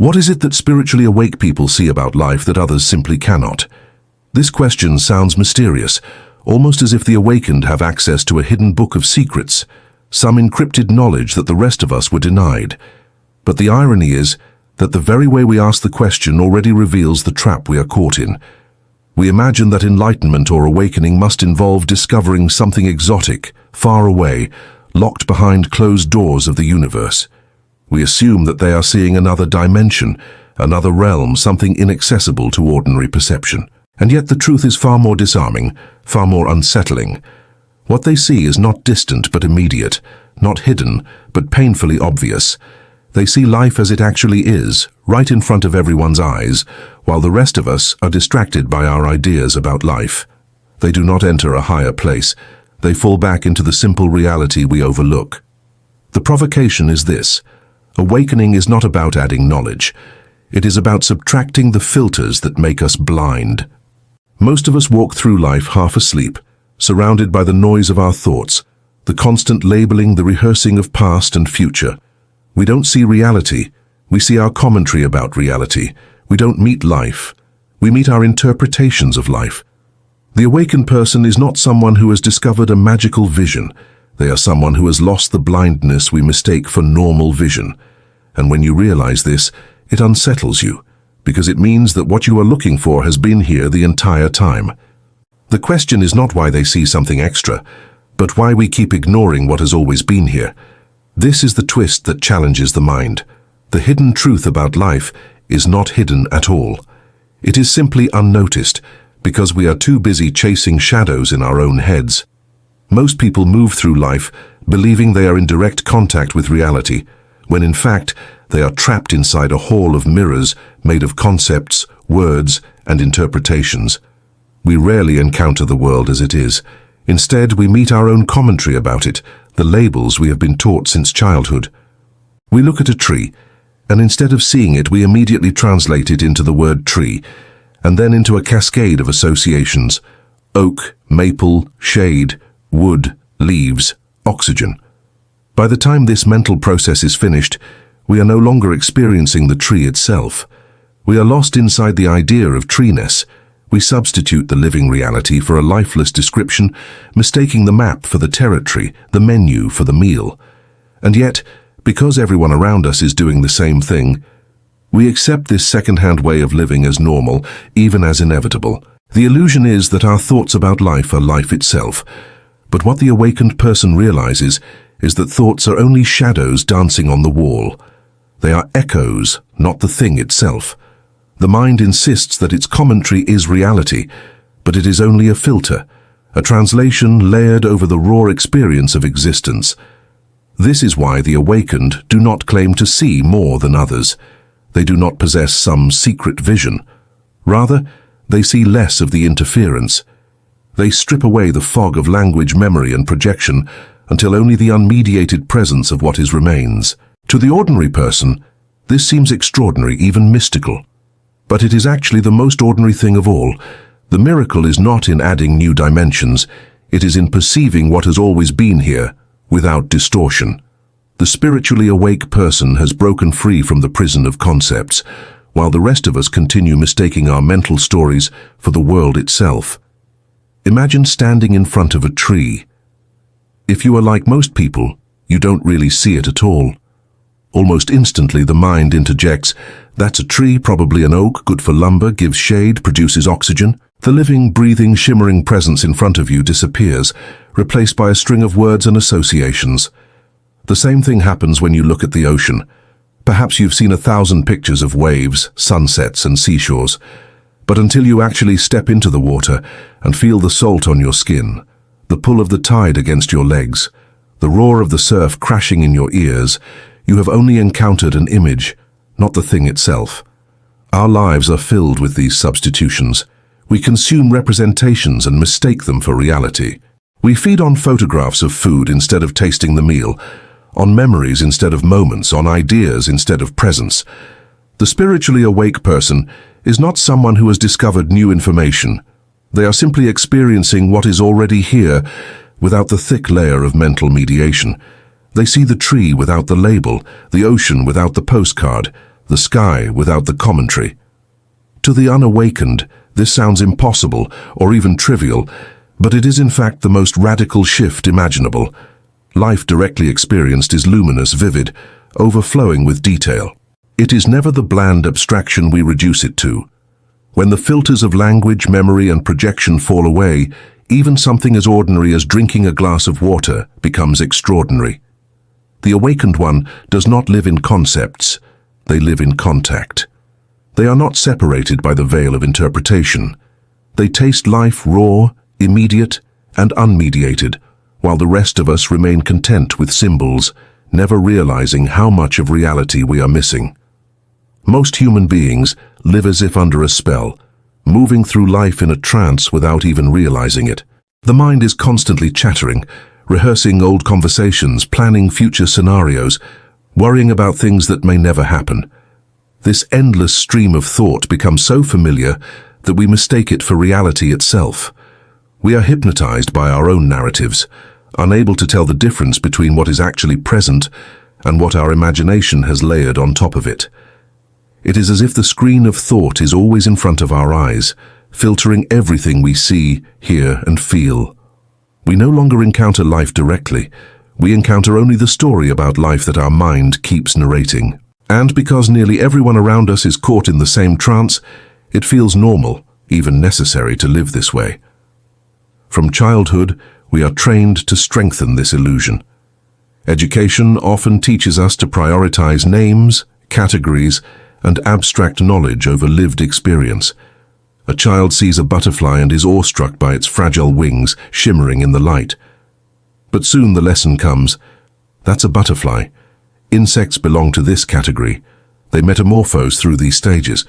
What is it that spiritually awake people see about life that others simply cannot? This question sounds mysterious, almost as if the awakened have access to a hidden book of secrets, some encrypted knowledge that the rest of us were denied. But the irony is that the very way we ask the question already reveals the trap we are caught in. We imagine that enlightenment or awakening must involve discovering something exotic, far away, locked behind closed doors of the universe. We assume that they are seeing another dimension, another realm, something inaccessible to ordinary perception. And yet the truth is far more disarming, far more unsettling. What they see is not distant but immediate, not hidden but painfully obvious. They see life as it actually is, right in front of everyone's eyes, while the rest of us are distracted by our ideas about life. They do not enter a higher place. They fall back into the simple reality we overlook. The provocation is this: awakening is not about adding knowledge. It is about subtracting the filters that make us blind. Most of us walk through life half asleep, surrounded by the noise of our thoughts, the constant labeling, the rehearsing of past and future. We don't see reality. We see our commentary about reality. We don't meet life. We meet our interpretations of life. The awakened person is not someone who has discovered a magical vision. They are someone who has lost the blindness we mistake for normal vision. And when you realize this, it unsettles you, because it means that what you are looking for has been here the entire time. The question is not why they see something extra, but why we keep ignoring what has always been here. This is the twist that challenges the mind. The hidden truth about life is not hidden at all. It is simply unnoticed, because we are too busy chasing shadows in our own heads. Most people move through life believing they are in direct contact with reality, when in fact they are trapped inside a hall of mirrors made of concepts, words, and interpretations. We rarely encounter the world as it is. Instead, we meet our own commentary about it, the labels we have been taught since childhood. We look at a tree, and instead of seeing it, we immediately translate it into the word tree, and then into a cascade of associations: oak, maple, shade, wood, leaves, oxygen. By the time this mental process is finished, we are no longer experiencing the tree itself. We are lost inside the idea of treeness. We substitute the living reality for a lifeless description, mistaking the map for the territory, the menu for the meal. And yet, because everyone around us is doing the same thing, we accept this second-hand way of living as normal, even as inevitable. The illusion is that our thoughts about life are life itself. But what the awakened person realizes is that thoughts are only shadows dancing on the wall. They are echoes, not the thing itself. The mind insists that its commentary is reality, but it is only a filter, a translation layered over the raw experience of existence. This is why the awakened do not claim to see more than others. They do not possess some secret vision. Rather, they see less of the interference. They strip away the fog of language, memory, and projection until only the unmediated presence of what is remains. To the ordinary person, this seems extraordinary, even mystical. But it is actually the most ordinary thing of all. The miracle is not in adding new dimensions. It is in perceiving what has always been here, without distortion. The spiritually awake person has broken free from the prison of concepts, while the rest of us continue mistaking our mental stories for the world itself. Imagine standing in front of a tree. If you are like most people, you don't really see it at all. Almost instantly, the mind interjects, "That's a tree, probably an oak, good for lumber, gives shade, produces oxygen." The living, breathing, shimmering presence in front of you disappears, replaced by a string of words and associations. The same thing happens when you look at the ocean. Perhaps you've seen 1,000 pictures of waves, sunsets, and seashores, but until you actually step into the water and feel the salt on your skin, the pull of the tide against your legs, the roar of the surf crashing in your ears, you have only encountered an image, not the thing itself. Our lives are filled with these substitutions. We consume representations and mistake them for reality. We feed on photographs of food instead of tasting the meal, on memories instead of moments, on ideas instead of presence. The spiritually awake person is not someone who has discovered new information. They are simply experiencing what is already here without the thick layer of mental mediation. They see the tree without the label, the ocean without the postcard, the sky without the commentary. To the unawakened, this sounds impossible or even trivial, but it is in fact the most radical shift imaginable. Life directly experienced is luminous, vivid, overflowing with detail. It is never the bland abstraction we reduce it to. When the filters of language, memory, and projection fall away, even something as ordinary as drinking a glass of water becomes extraordinary. The awakened one does not live in concepts, they live in contact. They are not separated by the veil of interpretation. They taste life raw, immediate, and unmediated, while the rest of us remain content with symbols, never realizing how much of reality we are missing. Most human beings live as if under a spell, moving through life in a trance without even realizing it. The mind is constantly chattering, rehearsing old conversations, planning future scenarios, worrying about things that may never happen. This endless stream of thought becomes so familiar that we mistake it for reality itself. We are hypnotized by our own narratives, unable to tell the difference between what is actually present and what our imagination has layered on top of it. It is as if the screen of thought is always in front of our eyes, filtering everything we see, hear, and feel. We no longer encounter life directly. We encounter only the story about life that our mind keeps narrating. And because nearly everyone around us is caught in the same trance, it feels normal, even necessary, to live this way. From childhood, we are trained to strengthen this illusion. Education often teaches us to prioritize names, categories, and abstract knowledge over lived experience. A child sees a butterfly and is awestruck by its fragile wings shimmering in the light. But soon the lesson comes. That's a butterfly. Insects belong to this category. They metamorphose through these stages.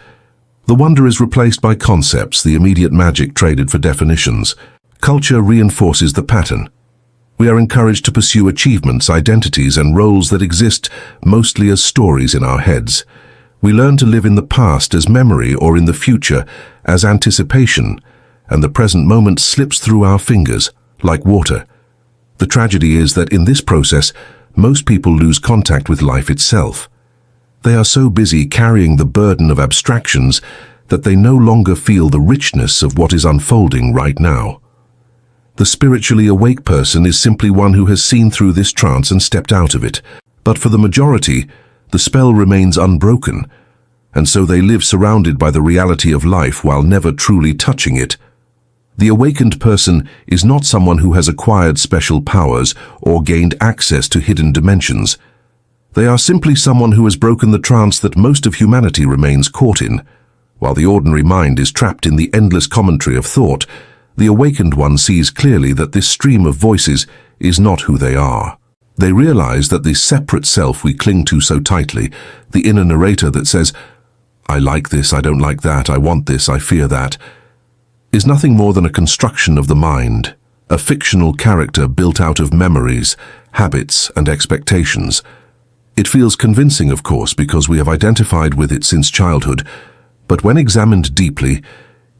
The wonder is replaced by concepts, the immediate magic traded for definitions. Culture reinforces the pattern. We are encouraged to pursue achievements, identities, and roles that exist mostly as stories in our heads. We learn to live in the past as memory or in the future as anticipation, and the present moment slips through our fingers like water. The tragedy is that in this process, most people lose contact with life itself. They are so busy carrying the burden of abstractions that they no longer feel the richness of what is unfolding right now. The spiritually awake person is simply one who has seen through this trance and stepped out of it. But for the majority, the spell remains unbroken, and so they live surrounded by the reality of life while never truly touching it. The awakened person is not someone who has acquired special powers or gained access to hidden dimensions. They are simply someone who has broken the trance that most of humanity remains caught in. While the ordinary mind is trapped in the endless commentary of thought, the awakened one sees clearly that this stream of voices is not who they are. They realize that the separate self we cling to so tightly, the inner narrator that says, "I like this, I don't like that, I want this, I fear that," is nothing more than a construction of the mind, a fictional character built out of memories, habits, and expectations. It feels convincing, of course, because we have identified with it since childhood, but when examined deeply,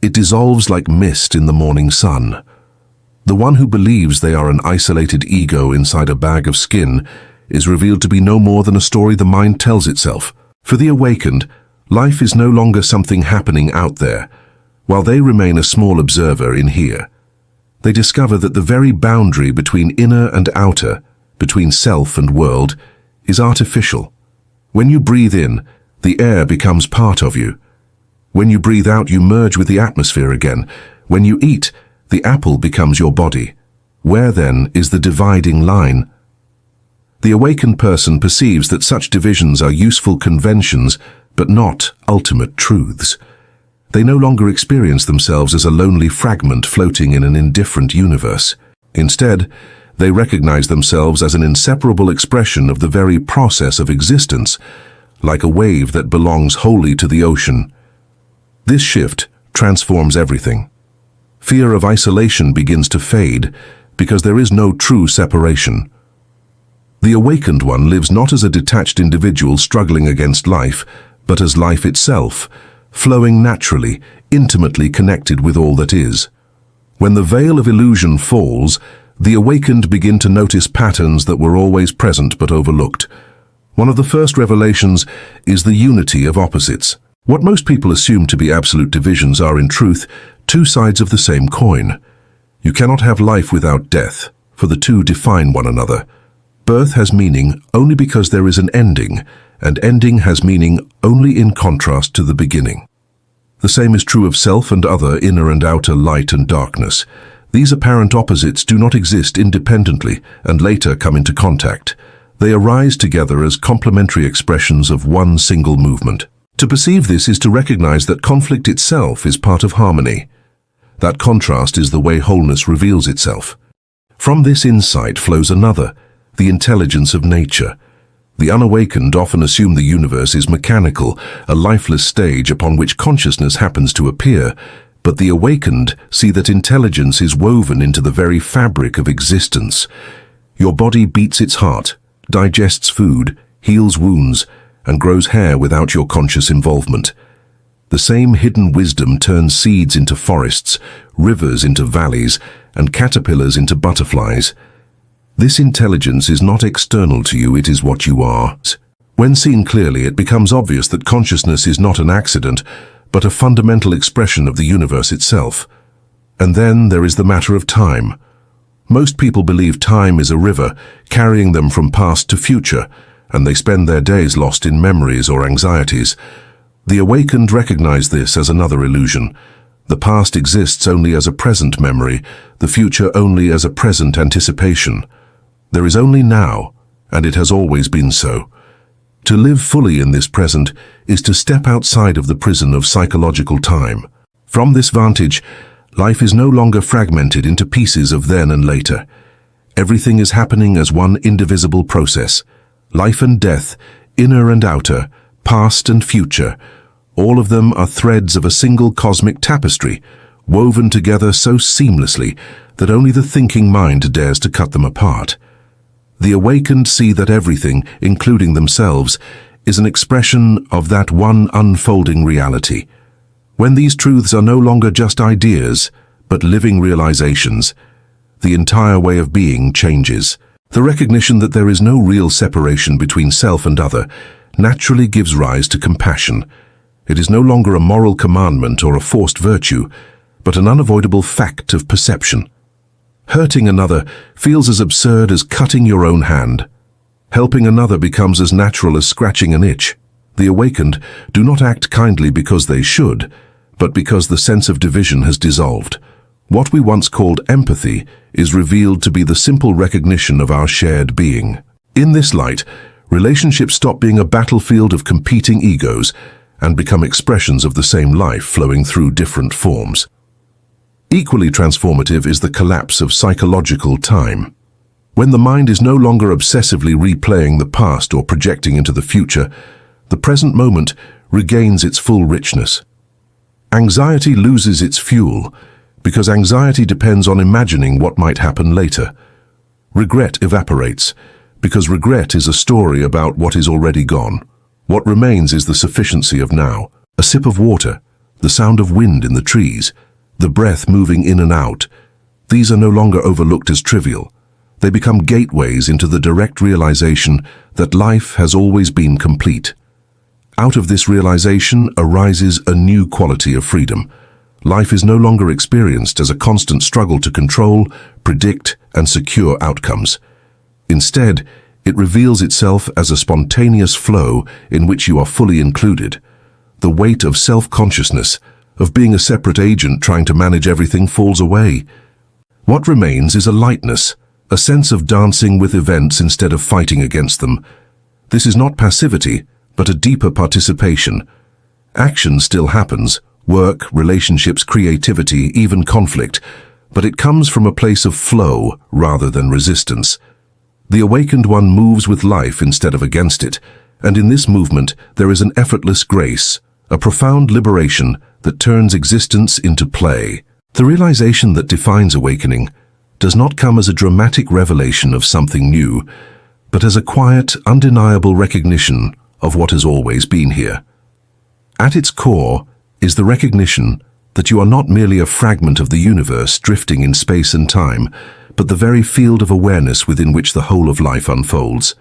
it dissolves like mist in the morning sun. The one who believes they are an isolated ego inside a bag of skin is revealed to be no more than a story the mind tells itself. For the awakened, life is no longer something happening out there, while they remain a small observer in here. They discover that the very boundary between inner and outer, between self and world, is artificial. When you breathe in, the air becomes part of you. When you breathe out, you merge with the atmosphere again. When you eat, the apple becomes your body. Where then is the dividing line? The awakened person perceives that such divisions are useful conventions, but not ultimate truths. They no longer experience themselves as a lonely fragment floating in an indifferent universe. Instead, they recognize themselves as an inseparable expression of the very process of existence, like a wave that belongs wholly to the ocean. This shift transforms everything. Fear of isolation begins to fade because there is no true separation. The awakened one lives not as a detached individual struggling against life, but as life itself, flowing naturally, intimately connected with all that is. When the veil of illusion falls, the awakened begin to notice patterns that were always present but overlooked. One of the first revelations is the unity of opposites. What most people assume to be absolute divisions are, in truth, two sides of the same coin. You cannot have life without death, for the two define one another. Birth has meaning only because there is an ending, and ending has meaning only in contrast to the beginning. The same is true of self and other, inner and outer, light and darkness. These apparent opposites do not exist independently and later come into contact. They arise together as complementary expressions of one single movement. To perceive this is to recognize that conflict itself is part of harmony. That contrast is the way wholeness reveals itself. From this insight flows another, the intelligence of nature. The unawakened often assume the universe is mechanical, a lifeless stage upon which consciousness happens to appear, but the awakened see that intelligence is woven into the very fabric of existence. Your body beats its heart, digests food, heals wounds, and grows hair without your conscious involvement. The same hidden wisdom turns seeds into forests, rivers into valleys, and caterpillars into butterflies. This intelligence is not external to you, it is what you are. When seen clearly, it becomes obvious that consciousness is not an accident, but a fundamental expression of the universe itself. And then there is the matter of time. Most people believe time is a river, carrying them from past to future, and they spend their days lost in memories or anxieties. The awakened recognize this as another illusion. The past exists only as a present memory, the future only as a present anticipation. There is only now, and it has always been so. To live fully in this present is to step outside of the prison of psychological time. From this vantage, life is no longer fragmented into pieces of then and later. Everything is happening as one indivisible process. Life and death, inner and outer, past and future, all of them are threads of a single cosmic tapestry, woven together so seamlessly that only the thinking mind dares to cut them apart. The awakened see that everything, including themselves, is an expression of that one unfolding reality. When these truths are no longer just ideas, but living realizations, the entire way of being changes. The recognition that there is no real separation between self and other naturally gives rise to compassion. It is no longer a moral commandment or a forced virtue, but an unavoidable fact of perception. Hurting another feels as absurd as cutting your own hand. Helping another becomes as natural as scratching an itch. The awakened do not act kindly because they should, but because the sense of division has dissolved. What we once called empathy is revealed to be the simple recognition of our shared being. In this light, relationships stop being a battlefield of competing egos and become expressions of the same life flowing through different forms. Equally transformative is the collapse of psychological time. When the mind is no longer obsessively replaying the past or projecting into the future, the present moment regains its full richness. Anxiety loses its fuel, because anxiety depends on imagining what might happen later. Regret evaporates, because regret is a story about what is already gone. What remains is the sufficiency of now. A sip of water, the sound of wind in the trees, the breath moving in and out. These are no longer overlooked as trivial. They become gateways into the direct realization that life has always been complete. Out of this realization arises a new quality of freedom. Life is no longer experienced as a constant struggle to control, predict, and secure outcomes. Instead, it reveals itself as a spontaneous flow in which you are fully included. The weight of self-consciousness, of being a separate agent trying to manage everything, falls away. What remains is a lightness, a sense of dancing with events instead of fighting against them. This is not passivity, but a deeper participation. Action still happens, work, relationships, creativity, even conflict, but it comes from a place of flow rather than resistance. The awakened one moves with life instead of against it, and in this movement there is an effortless grace, a profound liberation that turns existence into play. The realization that defines awakening does not come as a dramatic revelation of something new, but as a quiet, undeniable recognition of what has always been here. At its core is the recognition that you are not merely a fragment of the universe drifting in space and time, but the very field of awareness within which the whole of life unfolds.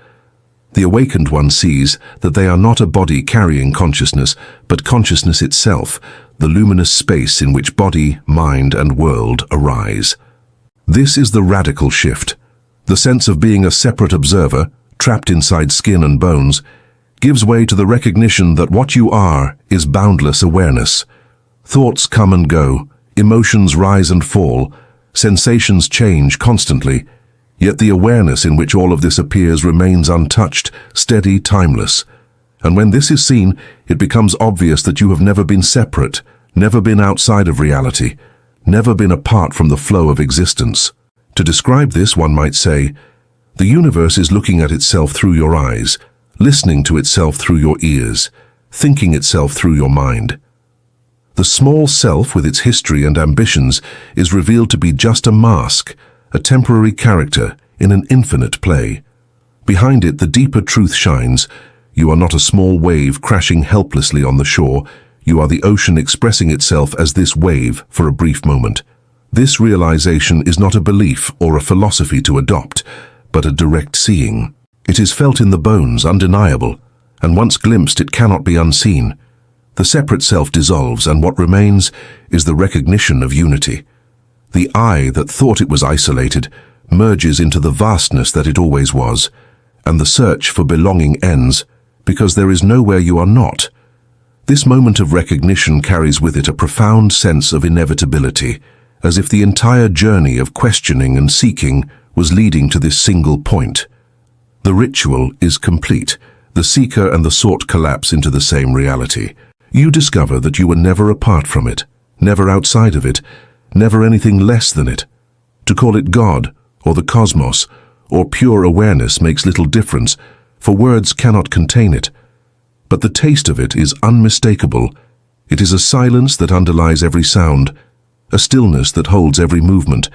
The awakened one sees that they are not a body carrying consciousness, but consciousness itself, the luminous space in which body, mind, and world arise. This is the radical shift. The sense of being a separate observer, trapped inside skin and bones, gives way to the recognition that what you are is boundless awareness. Thoughts come and go, emotions rise and fall, sensations change constantly, yet the awareness in which all of this appears remains untouched, steady, timeless. And when this is seen, it becomes obvious that you have never been separate, never been outside of reality, never been apart from the flow of existence. To describe this, one might say, the universe is looking at itself through your eyes, listening to itself through your ears, thinking itself through your mind. The small self with its history and ambitions is revealed to be just a mask, a temporary character in an infinite play. Behind it, the deeper truth shines. You are not a small wave crashing helplessly on the shore. You are the ocean expressing itself as this wave for a brief moment. This realization is not a belief or a philosophy to adopt, but a direct seeing. It is felt in the bones, undeniable, and once glimpsed it cannot be unseen. The separate self dissolves, and what remains is the recognition of unity. The I that thought it was isolated merges into the vastness that it always was, and the search for belonging ends, because there is nowhere you are not. This moment of recognition carries with it a profound sense of inevitability, as if the entire journey of questioning and seeking was leading to this single point. The ritual is complete. The seeker and the sought collapse into the same reality. You discover that you were never apart from it, never outside of it, never anything less than it. To call it God, or the cosmos, or pure awareness makes little difference, for words cannot contain it. But the taste of it is unmistakable. It is a silence that underlies every sound, a stillness that holds every movement,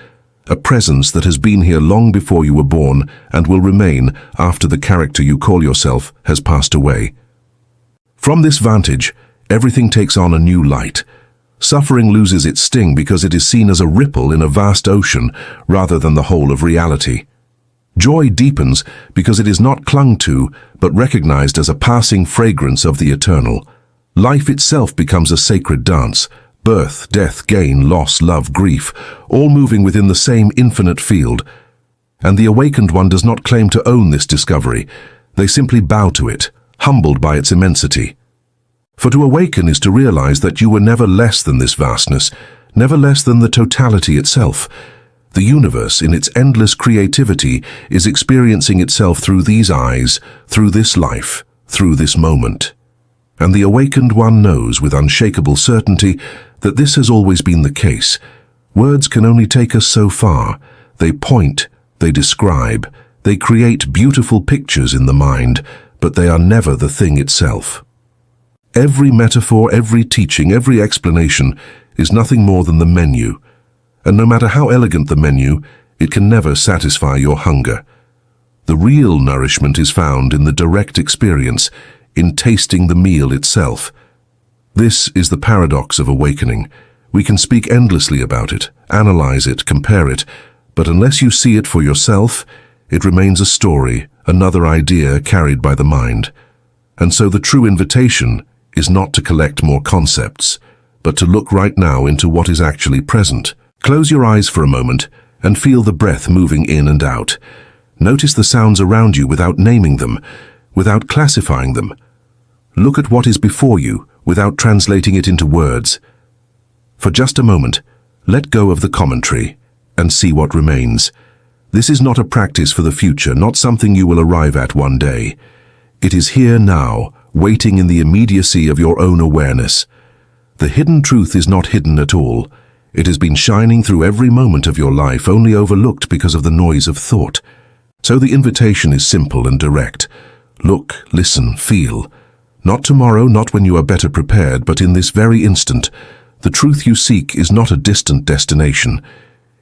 a presence that has been here long before you were born and will remain after the character you call yourself has passed away. From this vantage, everything takes on a new light. Suffering loses its sting because it is seen as a ripple in a vast ocean rather than the whole of reality. Joy deepens because it is not clung to, but recognized as a passing fragrance of the eternal. Life itself becomes a sacred dance. Birth, death, gain, loss, love, grief, all moving within the same infinite field. And the awakened one does not claim to own this discovery. They simply bow to it, humbled by its immensity. For to awaken is to realize that you were never less than this vastness, never less than the totality itself. The universe, in its endless creativity, is experiencing itself through these eyes, through this life, through this moment. And the awakened one knows with unshakable certainty that this has always been the case. Words can only take us so far. They point, they describe, they create beautiful pictures in the mind, but they are never the thing itself. Every metaphor, every teaching, every explanation is nothing more than the menu. And no matter how elegant the menu, it can never satisfy your hunger. The real nourishment is found in the direct experience, in tasting the meal itself. This is the paradox of awakening. We can speak endlessly about it, analyze it, compare it, but unless you see it for yourself, it remains a story, another idea carried by the mind. And so the true invitation is not to collect more concepts, but to look right now into what is actually present. Close your eyes for a moment and feel the breath moving in and out. Notice the sounds around you without naming them, without classifying them. Look at what is before you without translating it into words. For just a moment, let go of the commentary and see what remains. This is not a practice for the future, not something you will arrive at one day. It is here now, waiting in the immediacy of your own awareness. The hidden truth is not hidden at all. It has been shining through every moment of your life, only overlooked because of the noise of thought. So the invitation is simple and direct. Look, listen, feel. Not tomorrow, not when you are better prepared, but in this very instant. The truth you seek is not a distant destination.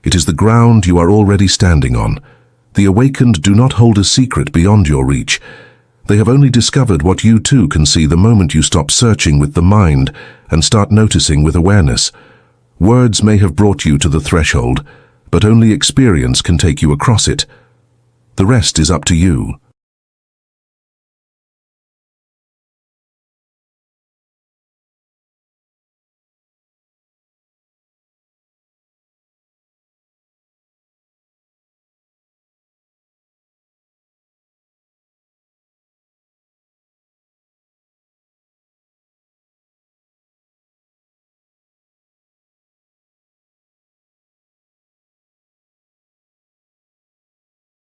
It is the ground you are already standing on. The awakened do not hold a secret beyond your reach. They have only discovered what you too can see the moment you stop searching with the mind and start noticing with awareness. Words may have brought you to the threshold, but only experience can take you across it. The rest is up to you.